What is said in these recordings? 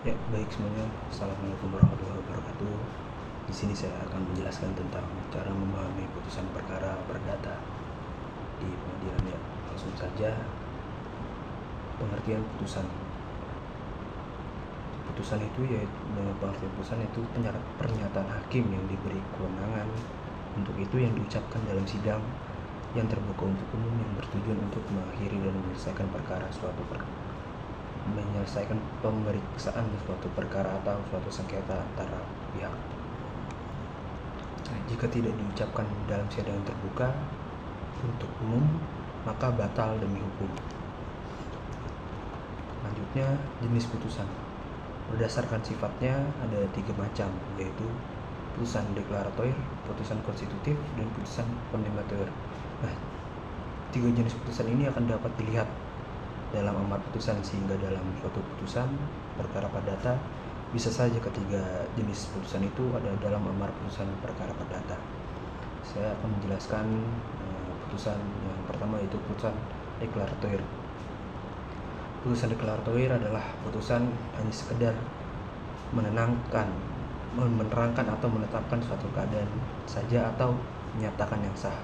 Ya, baik semuanya. Assalamualaikum warahmatullahi wabarakatuh. Di sini saya akan menjelaskan tentang cara memahami putusan perkara perdata di pengadilan. Ya, langsung saja. Pengertian putusan. Putusan itu pengertian putusan itu pernyataan hakim yang diberi kewenangan untuk itu yang diucapkan dalam sidang yang terbuka untuk umum yang bertujuan untuk mengakhiri dan menyelesaikan pemeriksaan suatu perkara atau suatu sengketa antara pihak. Jika tidak diucapkan dalam sidang terbuka untuk umum, maka batal demi hukum. Selanjutnya, jenis putusan. Berdasarkan sifatnya ada 3 macam, yaitu putusan deklaratoir, putusan konstitutif, dan putusan kondemnatoir. Nah, 3 jenis putusan ini akan dapat dilihat dalam amar putusan, sehingga dalam suatu putusan perkara perdata bisa saja ketiga jenis putusan itu ada dalam amar putusan perkara perdata. Saya akan menjelaskan putusan yang pertama, yaitu putusan deklaratoir. Putusan deklaratoir adalah putusan hanya sekedar menerangkan atau menetapkan suatu keadaan saja atau menyatakan yang sah.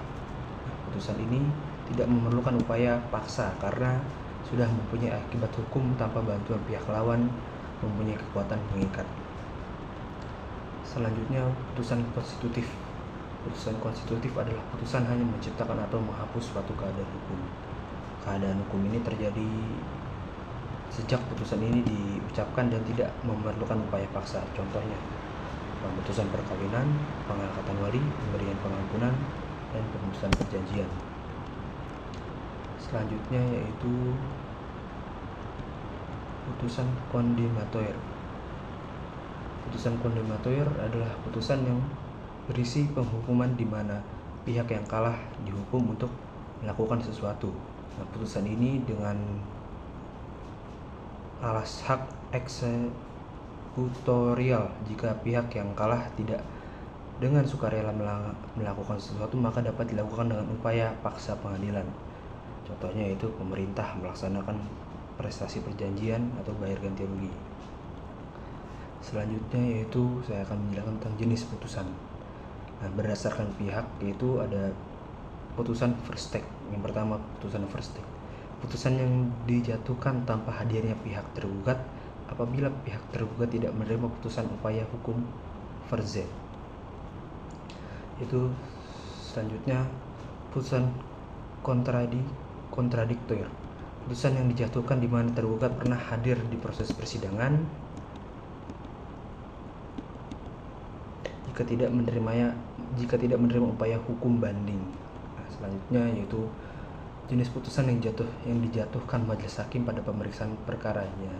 Putusan ini tidak memerlukan upaya paksa karena sudah mempunyai akibat hukum tanpa bantuan pihak lawan mempunyai kekuatan mengikat. Selanjutnya, putusan konstitutif. Putusan konstitutif adalah putusan hanya menciptakan atau menghapus suatu keadaan hukum. Keadaan hukum ini terjadi sejak putusan ini diucapkan dan tidak memerlukan upaya paksa. Contohnya, pemutusan perkawinan, pengangkatan wali, pemberian pengampunan, dan pemutusan perjanjian. Selanjutnya yaitu putusan kondemnatoir. Putusan kondemnatoir adalah putusan yang berisi penghukuman di mana pihak yang kalah dihukum untuk melakukan sesuatu. Nah, putusan ini dengan alas hak eksekutorial. Jika pihak yang kalah tidak dengan sukarela melakukan sesuatu, maka dapat dilakukan dengan upaya paksa pengadilan. Contohnya yaitu pemerintah melaksanakan prestasi perjanjian atau bayar ganti rugi. Selanjutnya yaitu saya akan menjelaskan tentang jenis putusan. Nah, berdasarkan pihak yaitu ada putusan first take. Yang pertama, putusan first take. Putusan yang dijatuhkan tanpa hadirnya pihak tergugat apabila pihak tergugat tidak menerima putusan upaya hukum first. Itu selanjutnya putusan kontradiktor. Putusan yang dijatuhkan di mana tergugat pernah hadir di proses persidangan jika tidak menerima upaya hukum banding. Nah, selanjutnya yaitu jenis putusan yang dijatuhkan majelis hakim pada pemeriksaan perkaranya.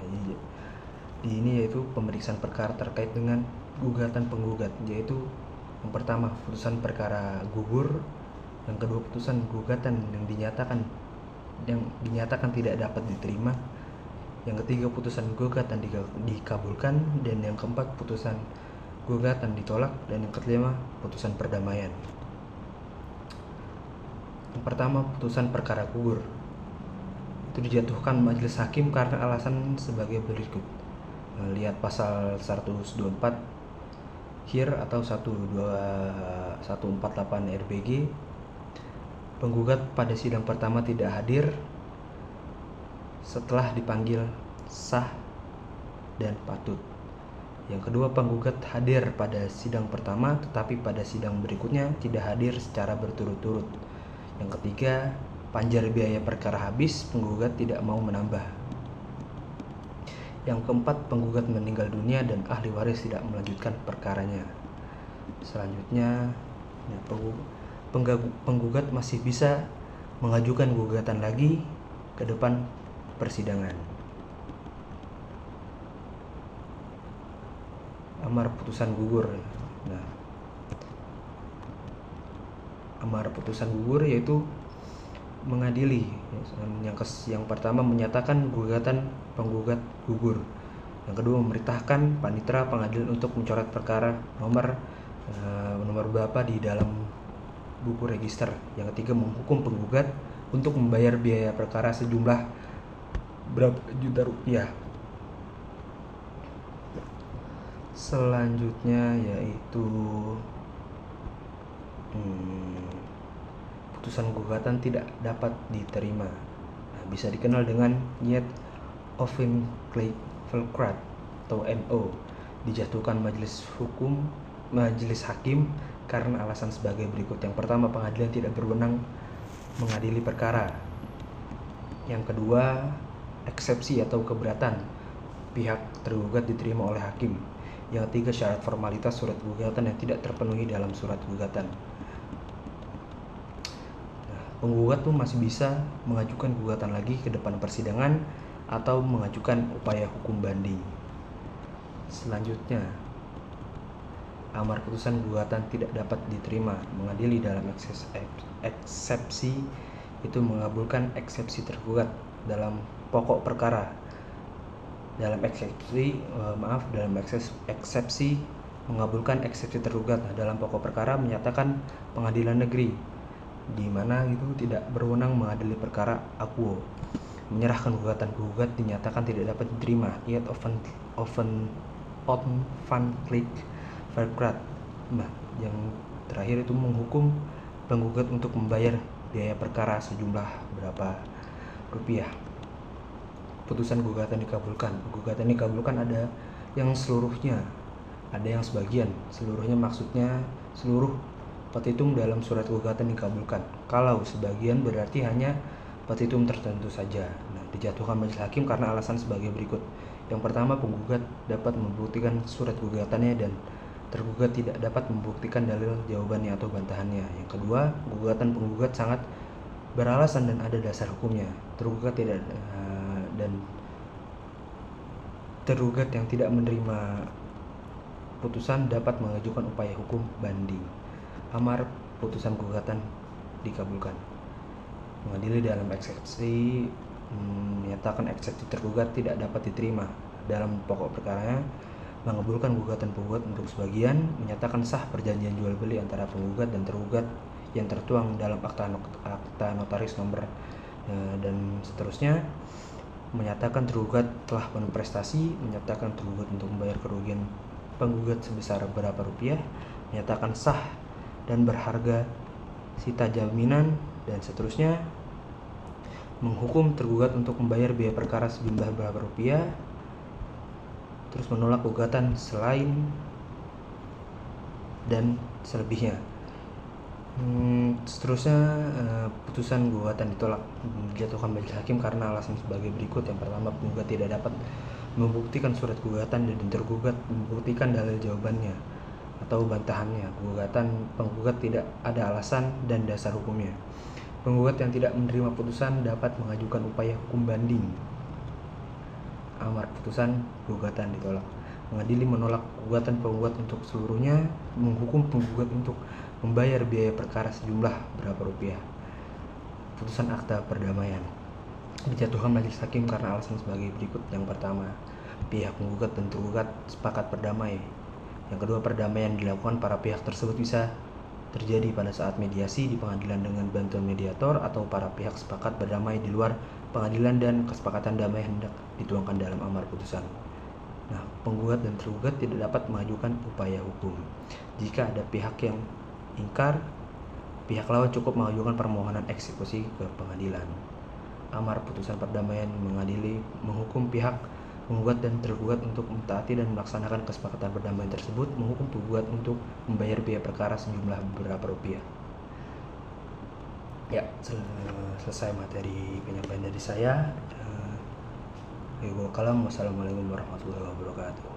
Ini yaitu pemeriksaan perkara terkait dengan gugatan penggugat, yaitu yang pertama putusan perkara gugur, yang kedua putusan gugatan yang dinyatakan tidak dapat diterima, yang ketiga putusan gugatan dikabulkan, dan yang keempat putusan gugatan ditolak, dan yang kelima putusan perdamaian. Yang pertama, putusan perkara gugur. Itu dijatuhkan majelis hakim karena alasan sebagai berikut. Lihat pasal 124 HIR atau 148 RBG. Penggugat pada sidang pertama tidak hadir setelah dipanggil sah dan patut. Yang kedua, penggugat hadir pada sidang pertama tetapi pada sidang berikutnya tidak hadir secara berturut-turut. Yang ketiga, panjar biaya perkara habis, penggugat tidak mau menambah. Yang keempat, penggugat meninggal dunia dan ahli waris tidak melanjutkan perkaranya. Selanjutnya, penggugat masih bisa mengajukan gugatan lagi ke depan persidangan. Amar putusan gugur. Nah, amar putusan gugur yaitu mengadili. Yang pertama menyatakan gugatan penggugat gugur. Yang kedua memerintahkan panitera pengadilan untuk mencoret perkara nomor berapa di dalam buku register. Yang ketiga menghukum penggugat untuk membayar biaya perkara sejumlah berapa juta rupiah. Selanjutnya yaitu putusan gugatan tidak dapat diterima. Nah, bisa dikenal dengan Niet Offentlijkheidsveldkracht atau NO, dijatuhkan majelis hakim karena alasan sebagai berikut. Yang pertama, pengadilan tidak berwenang mengadili perkara. Yang kedua, eksepsi atau keberatan pihak tergugat diterima oleh hakim. Yang ketiga, syarat formalitas surat gugatan yang tidak terpenuhi dalam surat gugatan. Nah, penggugat tuh masih bisa mengajukan gugatan lagi ke depan persidangan atau mengajukan upaya hukum banding. Selanjutnya, amar putusan gugatan tidak dapat diterima mengadili dalam eksepsi itu mengabulkan eksepsi tergugat dalam pokok perkara. Dalam eksepsi mengabulkan eksepsi tergugat dalam pokok perkara menyatakan pengadilan negeri di mana itu tidak berwenang mengadili perkara akuo menyerahkan gugatan penggugat dinyatakan tidak dapat diterima. Niet Offentlijkheidsveldkracht. Nah, yang terakhir itu menghukum penggugat untuk membayar biaya perkara sejumlah berapa rupiah. Putusan gugatan dikabulkan. Gugatan dikabulkan ada yang seluruhnya, ada yang sebagian. Seluruhnya maksudnya seluruh petitum dalam surat gugatan dikabulkan. Kalau sebagian berarti hanya petitum tertentu saja. Nah, dijatuhkan majelis hakim karena alasan sebagai berikut. Yang pertama, penggugat dapat membuktikan surat gugatannya dan tergugat tidak dapat membuktikan dalil jawabannya atau bantahannya. Yang kedua, gugatan penggugat sangat beralasan dan ada dasar hukumnya. Tergugat yang tidak menerima putusan dapat mengajukan upaya hukum banding. Amar putusan gugatan dikabulkan. Mengadili dalam eksepsi menyatakan eksepsi tergugat tidak dapat diterima dalam pokok perkaranya, mengabulkan gugatan penggugat untuk sebagian, menyatakan sah perjanjian jual beli antara penggugat dan tergugat yang tertuang dalam akta notaris nomor dan seterusnya, menyatakan tergugat telah penuh prestasi, menyatakan tergugat untuk membayar kerugian penggugat sebesar berapa rupiah, menyatakan sah dan berharga sita jaminan dan seterusnya, menghukum tergugat untuk membayar biaya perkara sejumlah berapa rupiah, terus menolak gugatan selain dan selebihnya. Seterusnya, putusan gugatan ditolak dijatuhkan majelis hakim karena alasan sebagai berikut. Yang pertama, penggugat tidak dapat membuktikan surat gugatan dan tergugat membuktikan dalil jawabannya atau bantahannya. Penggugat tidak ada alasan dan dasar hukumnya. Penggugat yang tidak menerima putusan dapat mengajukan upaya hukum banding. Amar putusan gugatan ditolak. Mengadili menolak gugatan penggugat untuk seluruhnya, menghukum penggugat untuk membayar biaya perkara sejumlah berapa rupiah. Putusan akta perdamaian dijatuhkan majelis hakim karena alasan sebagai berikut. Yang pertama, pihak penggugat dan tergugat sepakat berdamai. Yang kedua, perdamaian dilakukan para pihak tersebut bisa terjadi pada saat mediasi di pengadilan dengan bantuan mediator atau para pihak sepakat berdamai di luar pengadilan dan kesepakatan damai hendak dituangkan dalam amar putusan. Nah, penggugat dan tergugat tidak dapat mengajukan upaya hukum. Jika ada pihak yang ingkar, pihak lawan cukup mengajukan permohonan eksekusi ke pengadilan. Amar putusan perdamaian menghukum pihak penggugat dan tergugat untuk mentaati dan melaksanakan kesepakatan perdamaian tersebut, menghukum penggugat untuk membayar biaya perkara sejumlah berapa rupiah. Ya, selesai materi penyampaian dari saya. Wassalamualaikum warahmatullahi wabarakatuh.